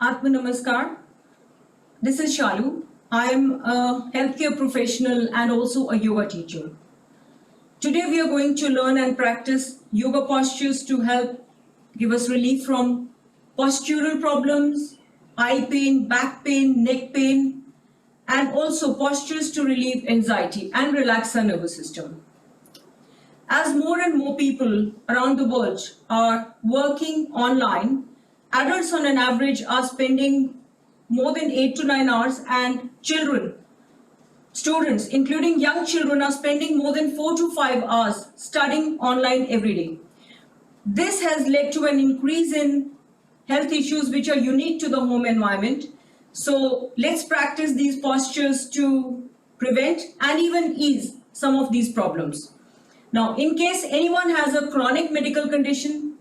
Atma Namaskar. This is Shalu. I am a healthcare professional and also a yoga teacher. Today we are going to learn and practice yoga postures to help give us relief from postural problems, eye pain, back pain, neck pain, and also postures to relieve anxiety and relax our nervous system. As more and more people around the world are working online, adults on an average are spending more than 8 to 9 hours, and students, including young children, are spending more than 4 to 5 hours studying online every day. This has led to an increase in health issues which are unique to the home environment. So let's practice these postures to prevent and even ease some of these problems. Now, in case anyone has a chronic medical condition,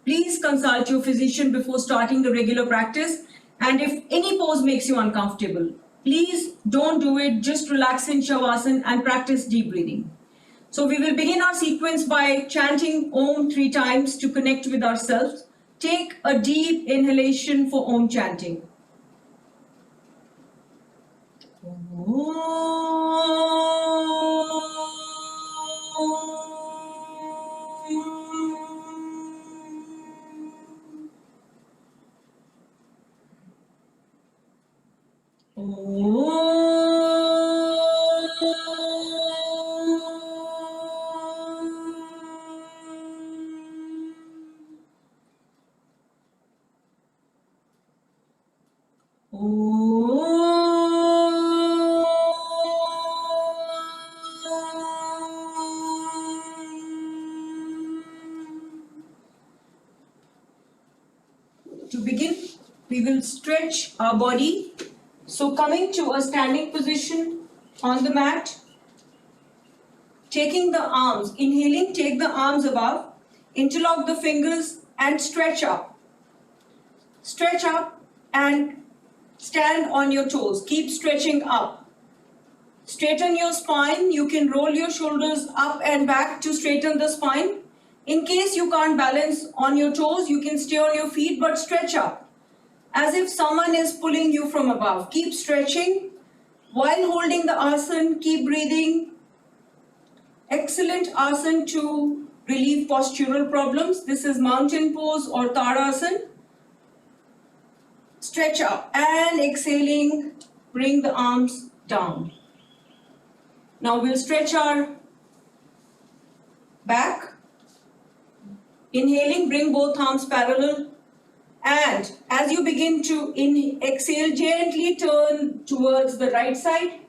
please consult your physician before starting the regular practice. And if any pose makes you uncomfortable, please don't do it. Just relax in Shavasana and practice deep breathing. So we will begin our sequence by chanting Om 3 times to connect with ourselves. Take a deep inhalation for Om chanting. To begin, we will stretch our body. So coming to a standing position on the mat, taking the arms, inhaling, take the arms above, interlock the fingers and stretch up. Stretch up and stand on your toes. Keep stretching up. Straighten your spine. You can roll your shoulders up and back to straighten the spine. In case you can't balance on your toes, you can stay on your feet but stretch up as if someone is pulling you from above. Keep stretching while holding the asana. Keep breathing. Excellent asana to relieve postural problems. This is mountain pose or Tadasana. Stretch up and exhaling, bring the arms down. Now we'll stretch our back. Inhaling, bring both arms parallel. And as you begin to exhale, gently turn towards the right side.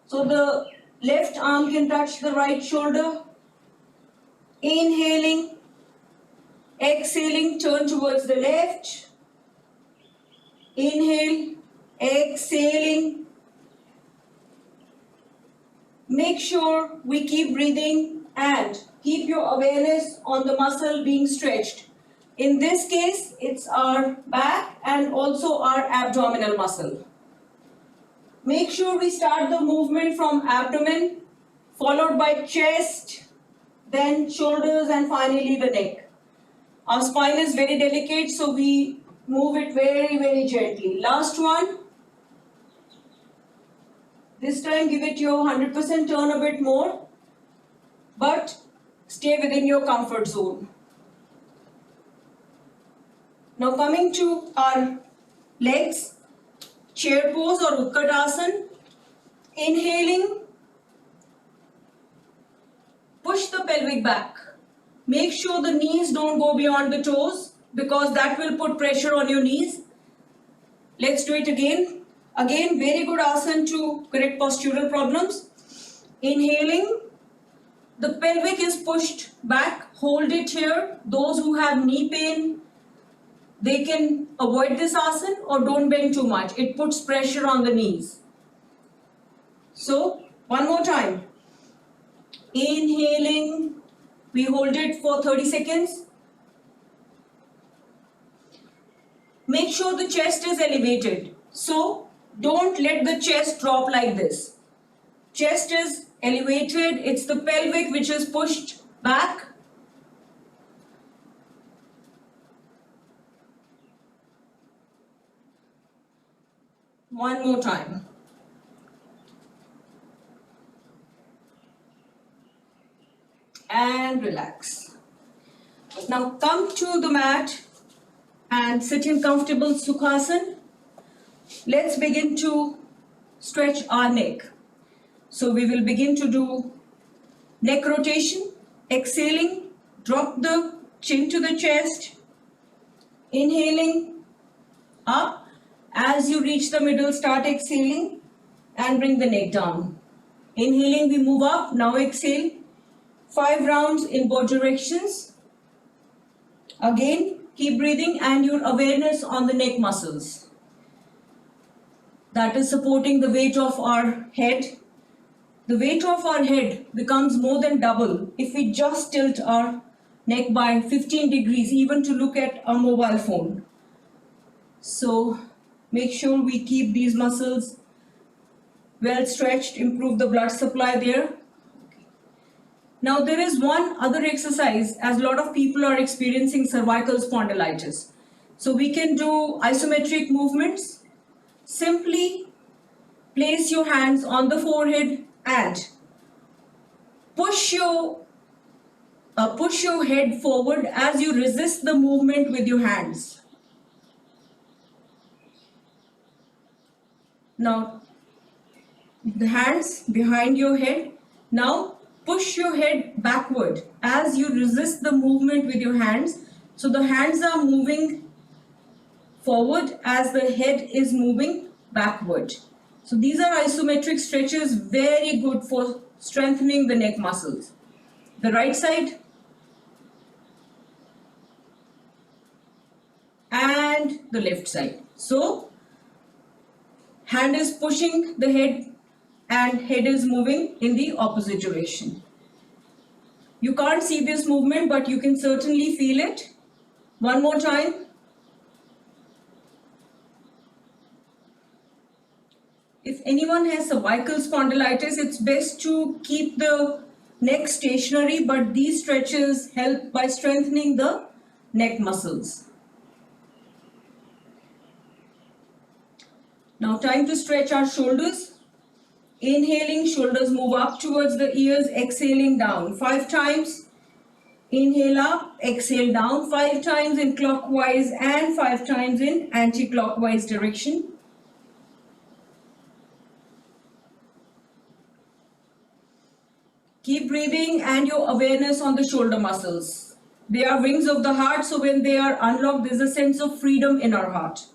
So the left arm can touch the right shoulder. Inhaling, exhaling, turn towards the left. Inhale, exhaling. Make sure we keep breathing and keep your awareness on the muscle being stretched. In this case, it's our back and also our abdominal muscle. Make sure we start the movement from abdomen, followed by chest, then shoulders, and finally the neck. Our spine is very delicate, so we move it very, very gently. Last one. This time give it your 100%, turn a bit more, but stay within your comfort zone. Now coming to our legs, chair pose or Utkatasana. Inhaling, push the pelvic back. Make sure the knees don't go beyond the toes because that will put pressure on your knees. Let's do it again. Again, very good asana to correct postural problems. Inhaling, the pelvic is pushed back. Hold it here. Those who have knee pain, they can avoid this asana or don't bend too much. It puts pressure on the knees. So, one more time. Inhaling, we hold it for 30 seconds. Make sure the chest is elevated. So, don't let the chest drop like this. Chest is elevated. It's the pelvic which is pushed back. One more time. And relax. Now come to the mat and sit in comfortable Sukhasana. Let's begin to stretch our neck. So we will begin to do neck rotation, exhaling, drop the chin to the chest, inhaling up. As you reach the middle, start exhaling and bring the neck down. Inhaling, we move up, now exhale. 5 rounds in both directions. Again, keep breathing and your awareness on the neck muscles. That is supporting the weight of our head. The weight of our head becomes more than double if we just tilt our neck by 15 degrees, even to look at our mobile phone. So make sure we keep these muscles well stretched, improve the blood supply there. Now there is one other exercise, as a lot of people are experiencing cervical spondylitis. So we can do isometric movements. Simply place your hands on the forehead and push your head forward as you resist the movement with your hands. Now the hands behind your head. Now push your head backward as you resist the movement with your hands. So the hands are moving forward as the head is moving backward. So these are isometric stretches, very good for strengthening the neck muscles. The right side. And the left side. So hand is pushing the head and head is moving in the opposite direction. You can't see this movement, but you can certainly feel it. One more time. If anyone has cervical spondylitis, it's best to keep the neck stationary, but these stretches help by strengthening the neck muscles. Now time to stretch our shoulders. Inhaling, shoulders move up towards the ears, exhaling down 5 times. Inhale up, exhale down 5 times in clockwise and 5 times in anti-clockwise direction. Keep breathing and your awareness on the shoulder muscles. They are wings of the heart, so when they are unlocked, there's a sense of freedom in our heart.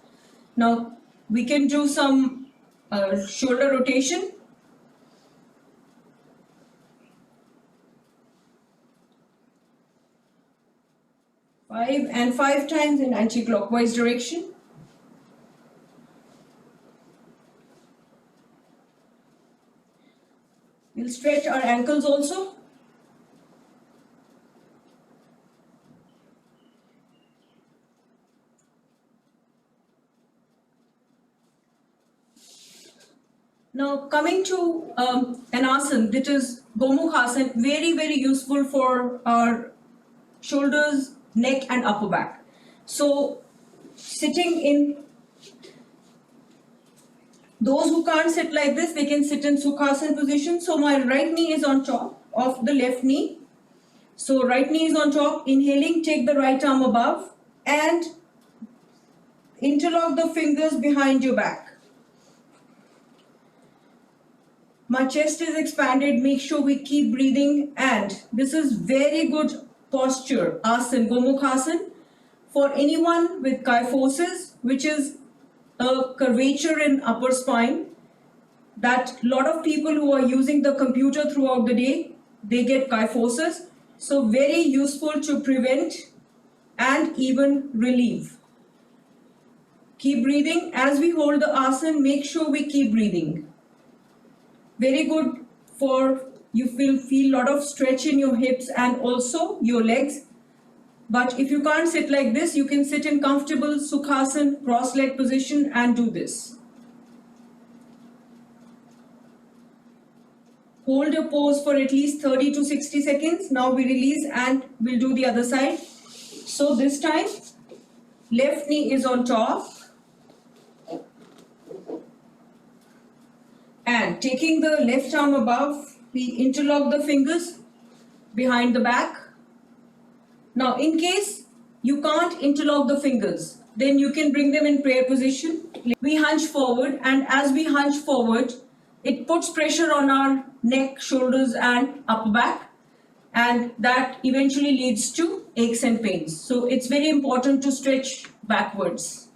Now we can do some shoulder rotation. 5 and 5 times in anti-clockwise direction. We'll stretch our ankles also. Now coming to an asana, that is Gomukhasana, very, very useful for our shoulders, neck and upper back. So sitting in, those who can't sit like this, they can sit in Sukhasana position. So my right knee is on top of the left knee. So right knee is on top, inhaling, take the right arm above and interlock the fingers behind your back. My chest is expanded, make sure we keep breathing, and this is very good posture, asana, Gomukhasana, for anyone with kyphosis, which is a curvature in upper spine, that a lot of people who are using the computer throughout the day, they get kyphosis. So very useful to prevent and even relieve. Keep breathing. As we hold the asana, make sure we keep breathing. Very good for, you feel a lot of stretch in your hips and also your legs. But if you can't sit like this, you can sit in comfortable Sukhasana, cross-leg position and do this. Hold your pose for at least 30 to 60 seconds. Now we release and we'll do the other side. So this time, left knee is on top. And taking the left arm above, we interlock the fingers behind the back. Now, in case you can't interlock the fingers, then you can bring them in prayer position. We hunch forward, and as we hunch forward, it puts pressure on our neck, shoulders, and upper back, and that eventually leads to aches and pains. So it's very important to stretch backwards.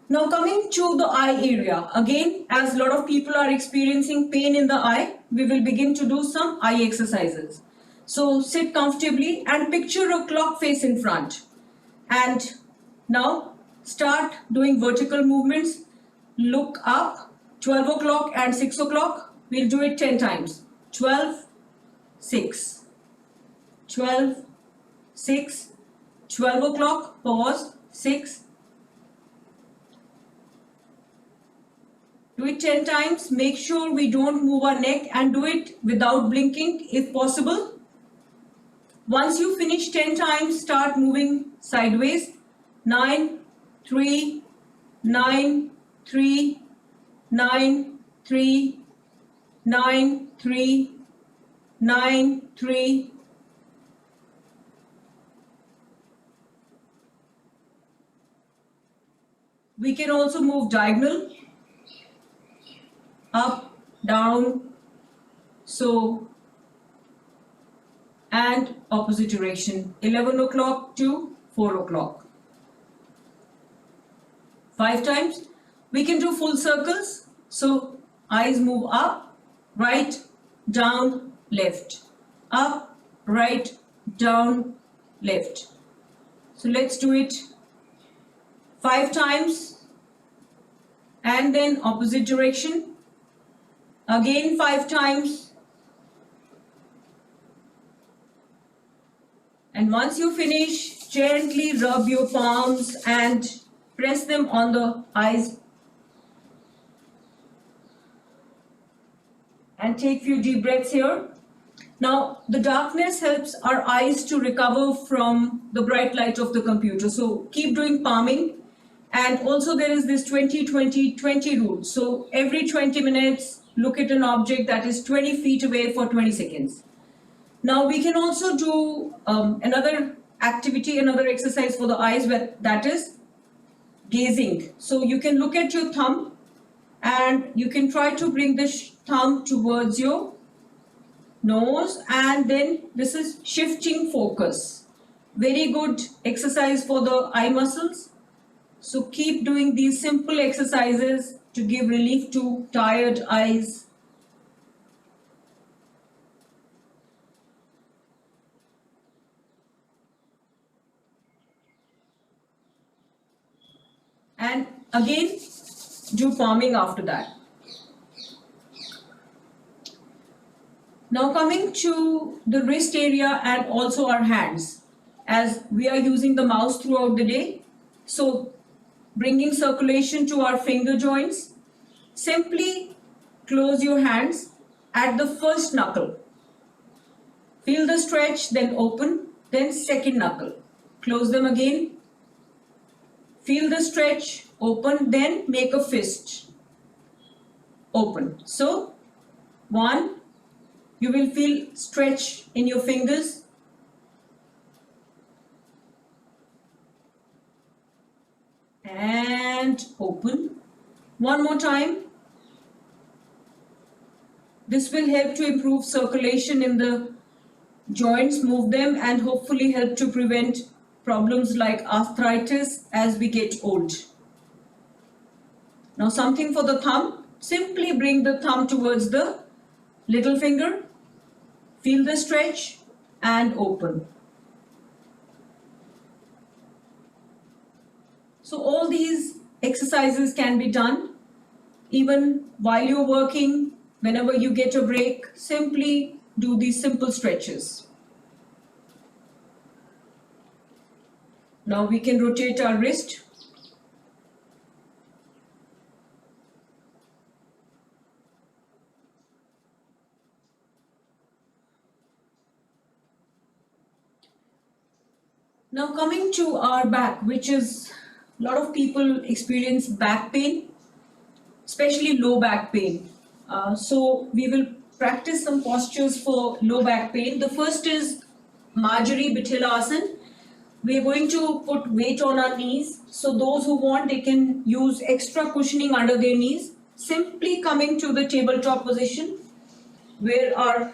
Now coming to the eye area, again, as a lot of people are experiencing pain in the eye, we will begin to do some eye exercises. So sit comfortably and picture a clock face in front. And now start doing vertical movements. Look up, 12 o'clock and 6 o'clock. We'll do it 10 times. 12, 6, 12, 6, 12 o'clock, pause, 6. Do it 10 times. Make sure we don't move our neck and do it without blinking if possible. Once you finish 10 times, start moving sideways. 9, 3, 9, 3, 9, 3, 9, 3, 9, 3. We can also move diagonal, up, down, so, and opposite direction, 11 o'clock to 4 o'clock. 5 times. We can do full circles, so eyes move up, right, down, left, up, right, down, left. So let's do it 5 times, and then opposite direction, again 5 times, and once you finish, gently rub your palms and press them on the eyes and take few deep breaths here. Now the darkness helps our eyes to recover from the bright light of the computer, so keep doing palming. And also there is this 20-20-20 rule, so every 20 minutes look at an object that is 20 feet away for 20 seconds. Now we can also do another activity, another exercise for the eyes, that is gazing. So you can look at your thumb and you can try to bring the thumb towards your nose, and then this is shifting focus. Very good exercise for the eye muscles. So keep doing these simple exercises to give relief to tired eyes. And again, do palming after that. Now coming to the wrist area and also our hands, as we are using the mouse throughout the day. So bringing circulation to our finger joints, simply close your hands at the first knuckle. Feel the stretch, then open, then second knuckle. Close them again. Feel the stretch, open, then make a fist. Open. So, 1, you will feel stretch in your fingers. And open. One more time. This will help to improve circulation in the joints, move them, and hopefully help to prevent problems like arthritis as we get old. Now something for the thumb. Simply bring the thumb towards the little finger. Feel the stretch and open. So all these exercises can be done even while you're working. Whenever you get a break, simply do these simple stretches. Now we can rotate our wrist. Now coming to our back, which is a lot of people experience back pain, especially low back pain. So we will practice some postures for low back pain. The first is Marjorie Bhathilasana. We are going to put weight on our knees. So those who want, they can use extra cushioning under their knees. Simply coming to the tabletop position where our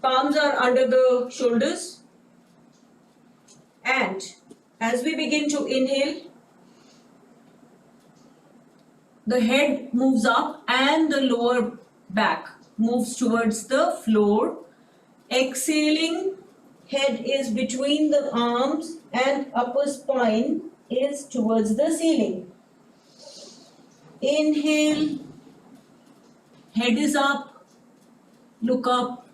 palms are under the shoulders. And as we begin to inhale, the head moves up and the lower back moves towards the floor. Exhaling, head is between the arms and upper spine is towards the ceiling. Inhale, head is up, look up,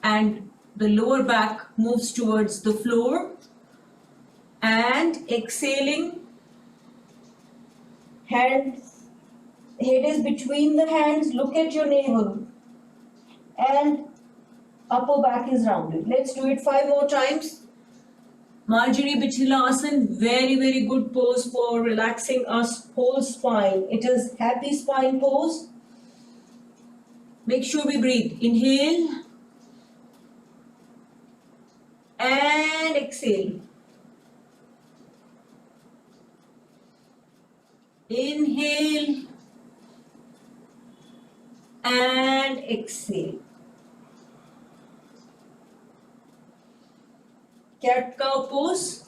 and the lower back moves towards the floor. And exhaling, head is between the hands, look at your navel, and upper back is rounded. Let's do it 5 more times. Marjorie Bhathilasana, very, very good pose for relaxing our whole spine. It is happy spine pose. Make sure we breathe. Inhale and exhale. Inhale and exhale. Cat cow pose.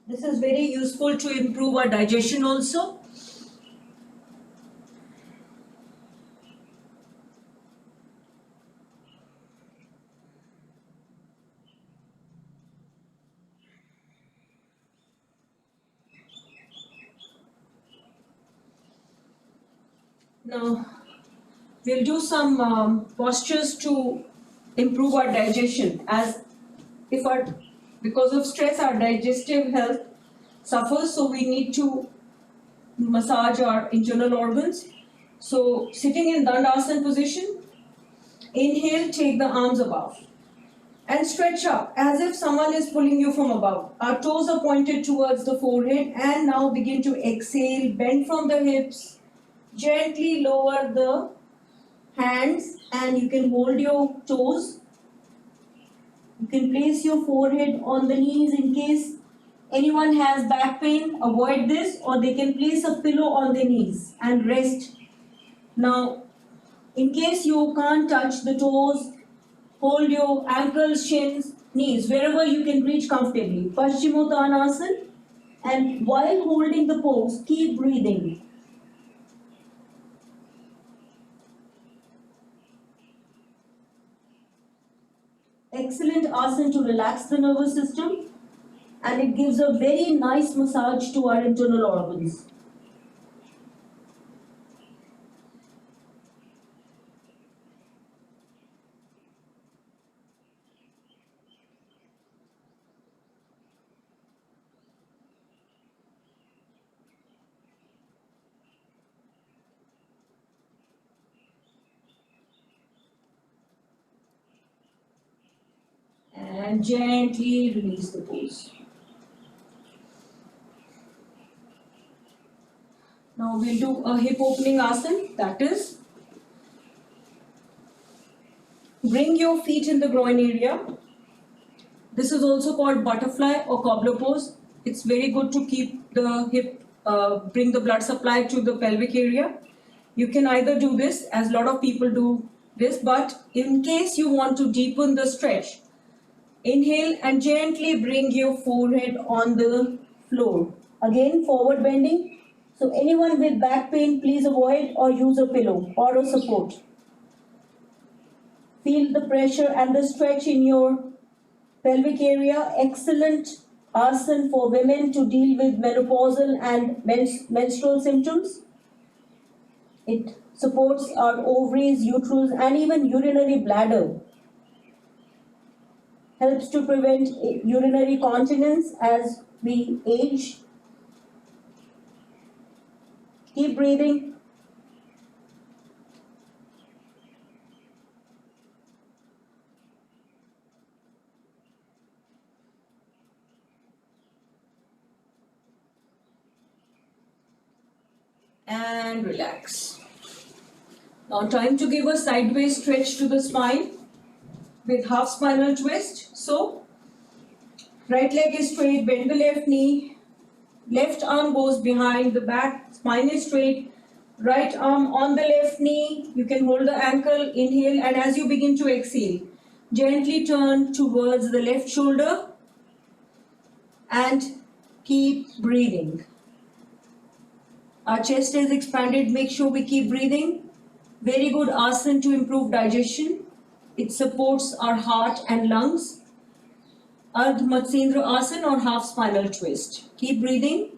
This is very useful to improve our digestion also. Now, we'll do some postures to improve our digestion. Because of stress, our digestive health suffers, so we need to massage our internal organs. So, sitting in Dandasana position, inhale, take the arms above and stretch up as if someone is pulling you from above. Our toes are pointed towards the forehead, and now begin to exhale, bend from the hips, gently lower the hands, and you can hold your toes. You can place your forehead on the knees in case anyone has back pain, avoid this, or they can place a pillow on their knees and rest. Now, in case you can't touch the toes, hold your ankles, shins, knees, wherever you can reach comfortably. Paschimottanasana, and while holding the pose, keep breathing. Excellent asana to relax the nervous system, and it gives a very nice massage to our internal organs. And gently release the pose. Now we'll do a hip opening asana, that is, bring your feet in the groin area. This is also called butterfly or cobbler pose. It's very good to keep the hip, bring the blood supply to the pelvic area. You can either do this, as a lot of people do this, but in case you want to deepen the stretch, inhale and gently bring your forehead on the floor. Again, forward bending. So anyone with back pain, please avoid or use a pillow or a support. Feel the pressure and the stretch in your pelvic area. Excellent asana for women to deal with menopausal and menstrual symptoms. It supports our ovaries, uterus, and even urinary bladder. Helps to prevent urinary continence as we age. Keep breathing. and relax. Now time to give a sideways stretch to the spine with half spinal twist. So right leg is straight, bend the left knee, left arm goes behind the back, spine is straight, right arm on the left knee, you can hold the ankle, inhale, and as you begin to exhale, gently turn towards the left shoulder and keep breathing. Our chest is expanded, make sure we keep breathing. Very good asana to improve digestion. It supports our heart and lungs. Ardh Matsendra Asana or half spinal twist. Keep breathing.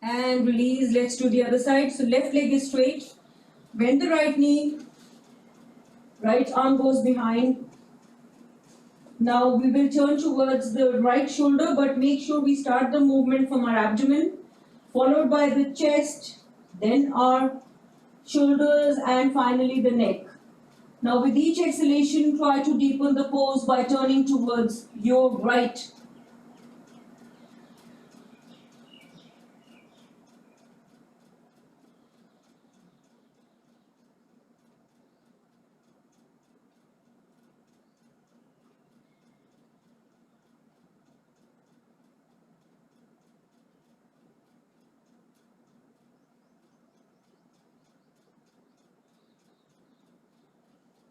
And release. Let's do the other side. So left leg is straight. Bend the right knee. Right arm goes behind. Now we will turn towards the right shoulder, but make sure we start the movement from our abdomen, followed by the chest, then our shoulders, and finally the neck. Now with each exhalation, try to deepen the pose by turning towards your right.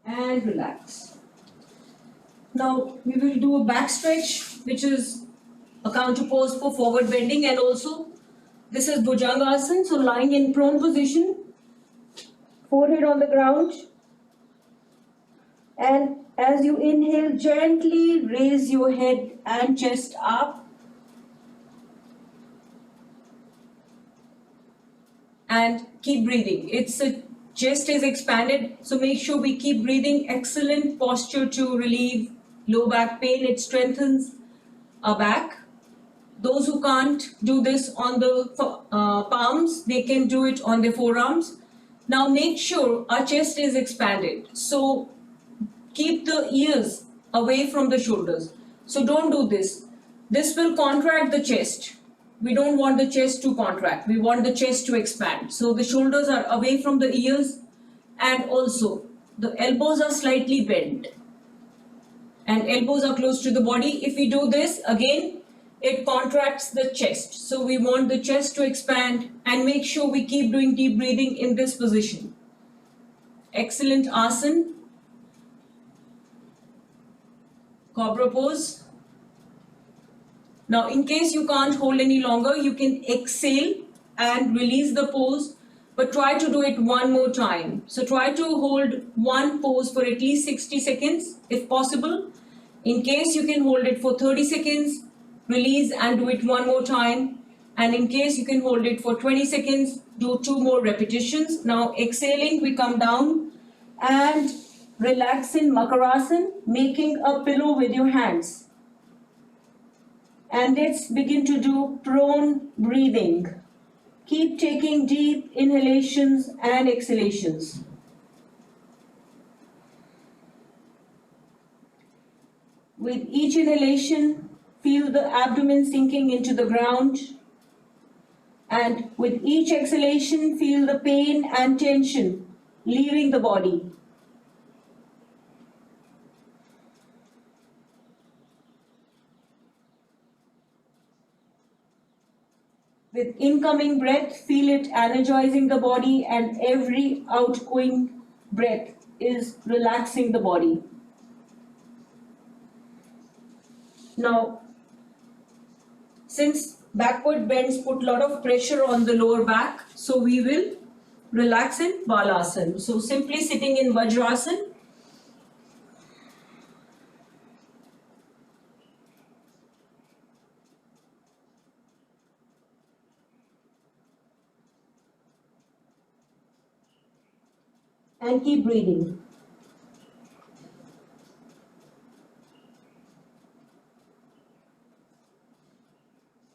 And relax. Now we will do a back stretch, which is a counter pose for forward bending, and also this is Bhujangasana, so lying in prone position, forehead on the ground, and as you inhale, gently raise your head and chest up and keep breathing. It's a chest is expanded, so make sure we keep breathing. Excellent posture to relieve low back pain. It strengthens our back. Those who can't do this on the palms, they can do it on their forearms. Now make sure our chest is expanded. So keep the ears away from the shoulders. So don't do this. This will contract the chest. We don't want the chest to contract. We want the chest to expand. So the shoulders are away from the ears, and also the elbows are slightly bent and elbows are close to the body. If we do this again, it contracts the chest. So we want the chest to expand, and make sure we keep doing deep breathing in this position. Excellent asana. Cobra pose. Now in case you can't hold any longer, you can exhale and release the pose, but try to do it one more time. So try to hold one pose for at least 60 seconds if possible. In case you can hold it for 30 seconds, release and do it one more time. And in case you can hold it for 20 seconds, do 2 more repetitions. Now exhaling, we come down and relax in Makarasana, making a pillow with your hands. And let's begin to do prone breathing. Keep taking deep inhalations and exhalations. With each inhalation, feel the abdomen sinking into the ground. And with each exhalation, feel the pain and tension leaving the body. With incoming breath, feel it energizing the body, and every outgoing breath is relaxing the body. Now, since backward bends put a lot of pressure on the lower back, so we will relax in Balasana. So simply sitting in Vajrasana. And keep breathing.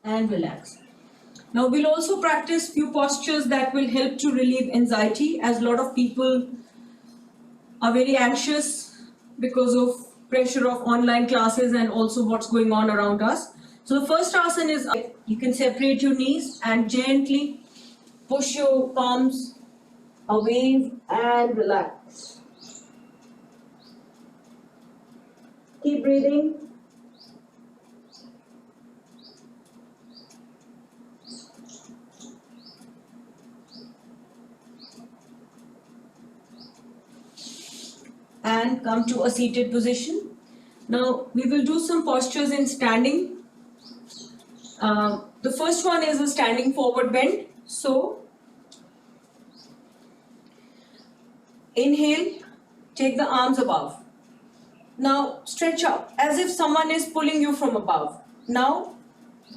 and relax. Now we'll also practice few postures that will help to relieve anxiety, as a lot of people are very anxious because of pressure of online classes and also what's going on around us. So the first asana is, you can separate your knees and gently push your palms away and relax. Keep breathing. And come to a seated position. Now we will do some postures in standing. The first one is a standing forward bend. So inhale, take the arms above. Now stretch up as if someone is pulling you from above. Now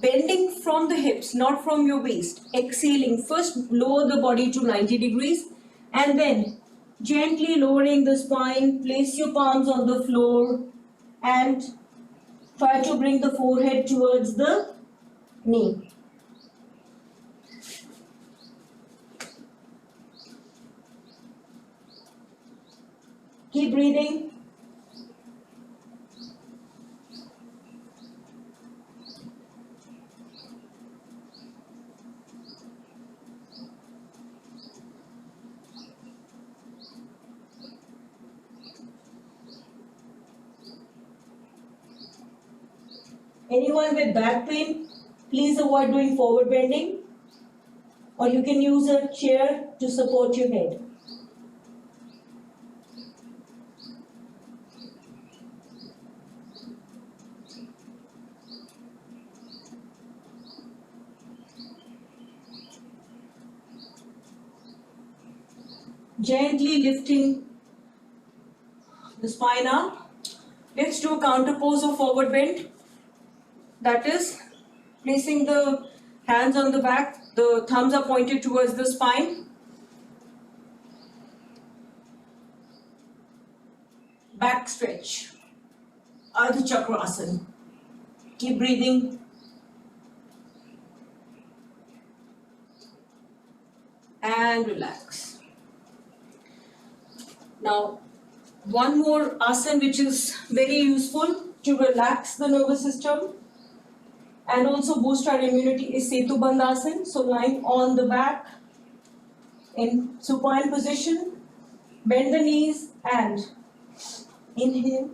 bending from the hips, not from your waist. Exhaling, first lower the body to 90 degrees and then gently lowering the spine, place your palms on the floor and try to bring the forehead towards the knee. Keep breathing. Anyone with back pain, please avoid doing forward bending, or you can use a chair to support your head. Gently lifting the spine up. Let's do a counter pose of forward bend. That is, placing the hands on the back, the thumbs are pointed towards the spine. Back stretch, Ardha Chakrasana. Keep breathing. And relax. Now, one more asana which is very useful to relax the nervous system and also boost our immunity is Setu Bandhasana. So lying on the back in supine position, bend the knees and inhale,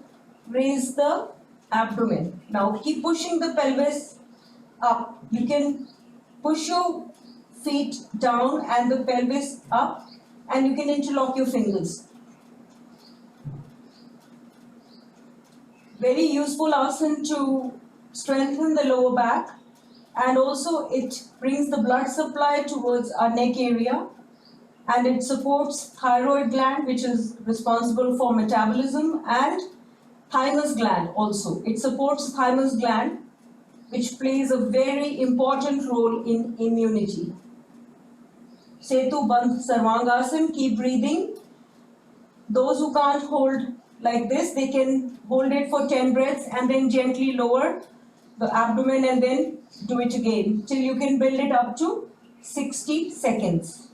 raise the abdomen. Now keep pushing the pelvis up. You can push your feet down and the pelvis up and you can interlock your fingers. Very useful asana to strengthen the lower back and also it brings the blood supply towards our neck area and it supports thyroid gland which is responsible for metabolism and thymus gland also. It supports thymus gland which plays a very important role in immunity. Setu Bandh Sarvangasana, keep breathing. Those who can't hold like this, they can hold it for 10 breaths and then gently lower the abdomen and then do it again till you can build it up to 60 seconds.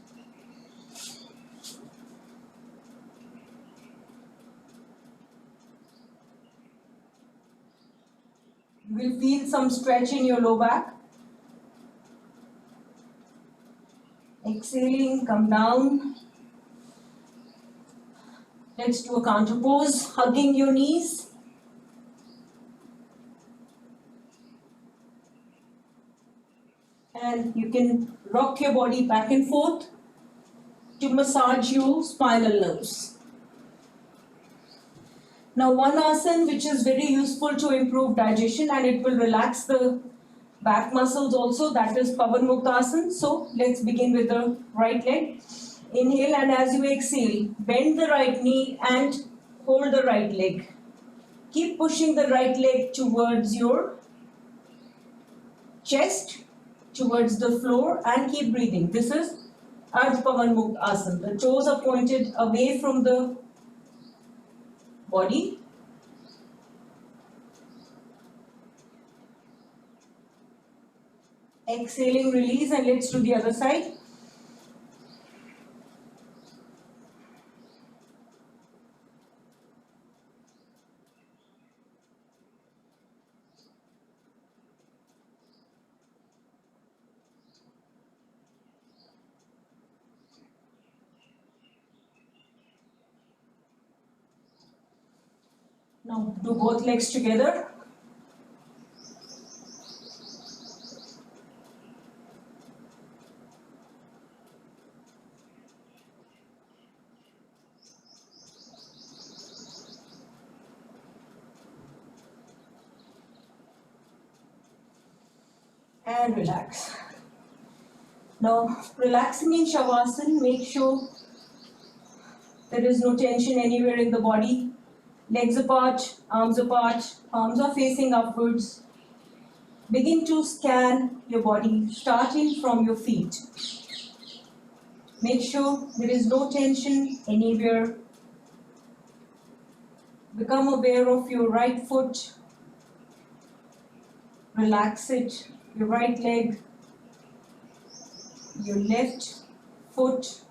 You will feel some stretch in your low back. Exhaling, come down. Let's do a counter pose, hugging your knees. And you can rock your body back and forth to massage your spinal nerves. Now one asana which is very useful to improve digestion and it will relax the back muscles also, that is Pavan Muktasana. So let's begin with the right leg. Inhale and as you exhale, bend the right knee and hold the right leg. Keep pushing the right leg towards your chest, towards the floor and keep breathing. This is Ardha Pavan Muktasana. The toes are pointed away from the body. Exhaling, release, and let's do the other side. Now do both legs together. And relax. Now, relaxing in Shavasana, make sure there is no tension anywhere in the body. Legs apart, palms are facing upwards. Begin to scan your body, starting from your feet. Make sure there is no tension anywhere. Become aware of your right foot. Relax it. Your right leg, your left foot,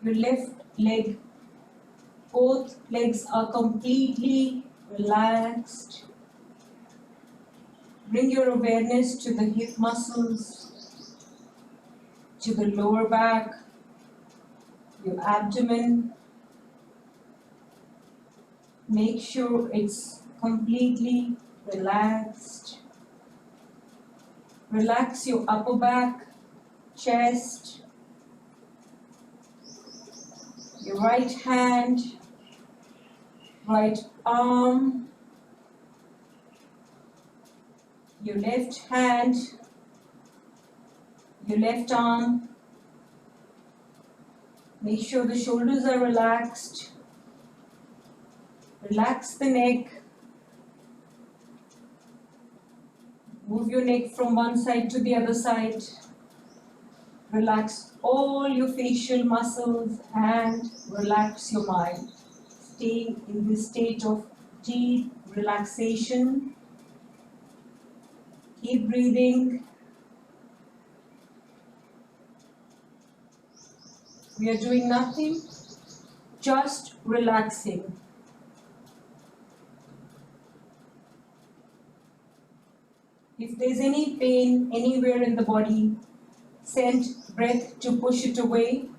your left leg. Both legs are completely relaxed. Bring your awareness to the hip muscles, to the lower back, your abdomen. Make sure it's completely relaxed. Relax your upper back, chest, your right hand, right arm, your left hand, your left arm. Make sure the shoulders are relaxed. Relax the neck. Move your neck from one side to the other side. Relax all your facial muscles and relax your mind. Stay in this state of deep relaxation. Keep breathing. We are doing nothing, just relaxing. If there's any pain anywhere in the body, send breath to push it away.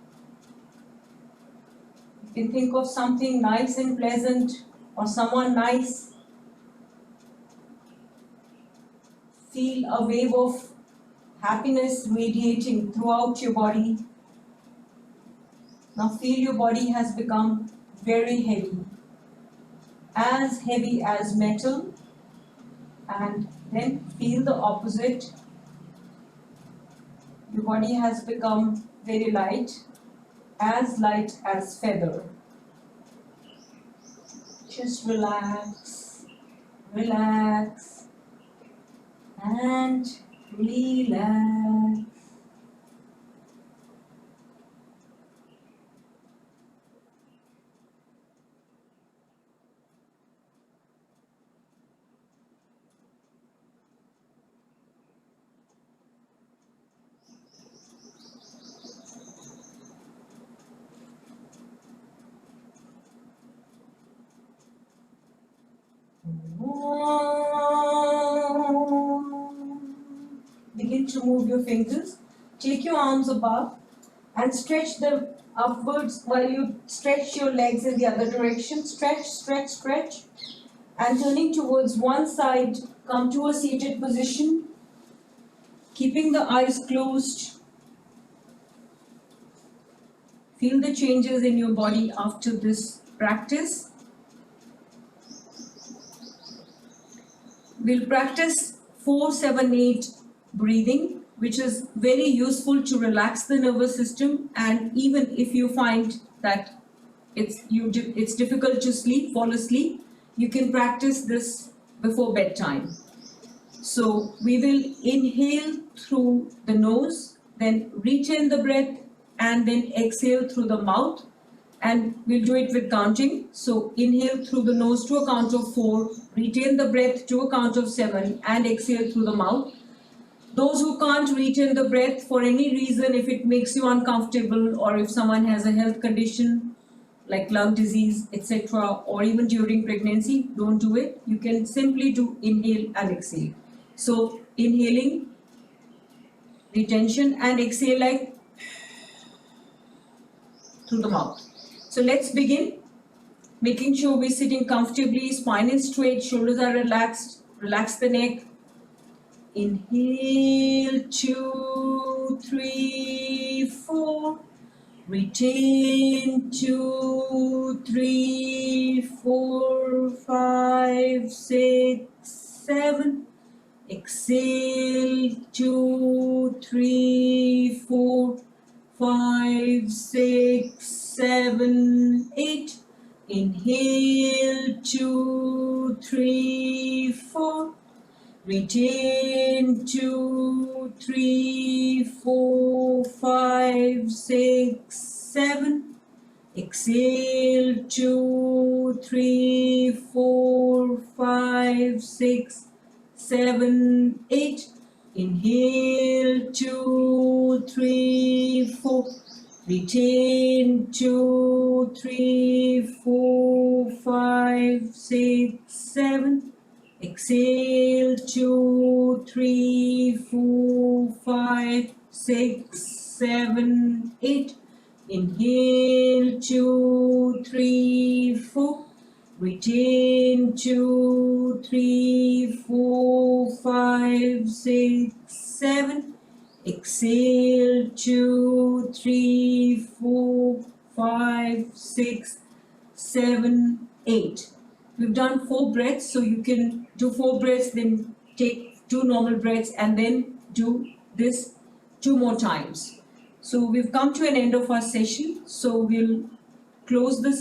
You can think of something nice and pleasant or someone nice. Feel a wave of happiness radiating throughout your body. Now feel your body has become very heavy as metal, and then feel the opposite. Your body has become very light as feather. Just relax, relax, and relax. Begin to move your fingers. Take your arms above and stretch them upwards while you stretch your legs in the other direction. Stretch, stretch, stretch. And turning towards one side, come to a seated position. Keeping the eyes closed. Feel the changes in your body after this practice. We'll practice 4-7-8 breathing, which is very useful to relax the nervous system, and even if you find that it's difficult to sleep, fall asleep, you can practice this before bedtime. So we will inhale through the nose, then retain the breath, and then exhale through the mouth. And we'll do it with counting. So inhale through the nose to a count of 4, retain the breath to a count of 7, and exhale through the mouth. Those who can't retain the breath for any reason, if it makes you uncomfortable or if someone has a health condition like lung disease, etc., or even during pregnancy, don't do it. You can simply do inhale and exhale. So inhaling, retention, and exhale like through the mouth. So let's begin. Making sure we're sitting comfortably, spine is straight, shoulders are relaxed, relax the neck. Inhale, 2, 3, 4. Retain, 2, 3, 4, 5, 6, 7. Exhale, 2, 3, 4, 5, 6, 7, 8. Inhale, 2, 3, 4. Retain, 2, 3, 4, 5, 6, 7. Exhale, 2, 3, 4, 5, 6, 7, 8. Inhale, 2, 3, 4. Retain, 2, 3, 4, 5, 6, 7. Exhale, 2, 3, 4, 5, 6, 7, 8. Inhale, 2, 3, 4. Retain, 2, 3, 4, 5, 6, 7. Exhale, 2, 3, 4, 5, 6, 7, 8. We've done 4 breaths, so you can do 4 breaths, then take 2 normal breaths, and then do this 2 more times. So we've come to an end of our session, so we'll close the session.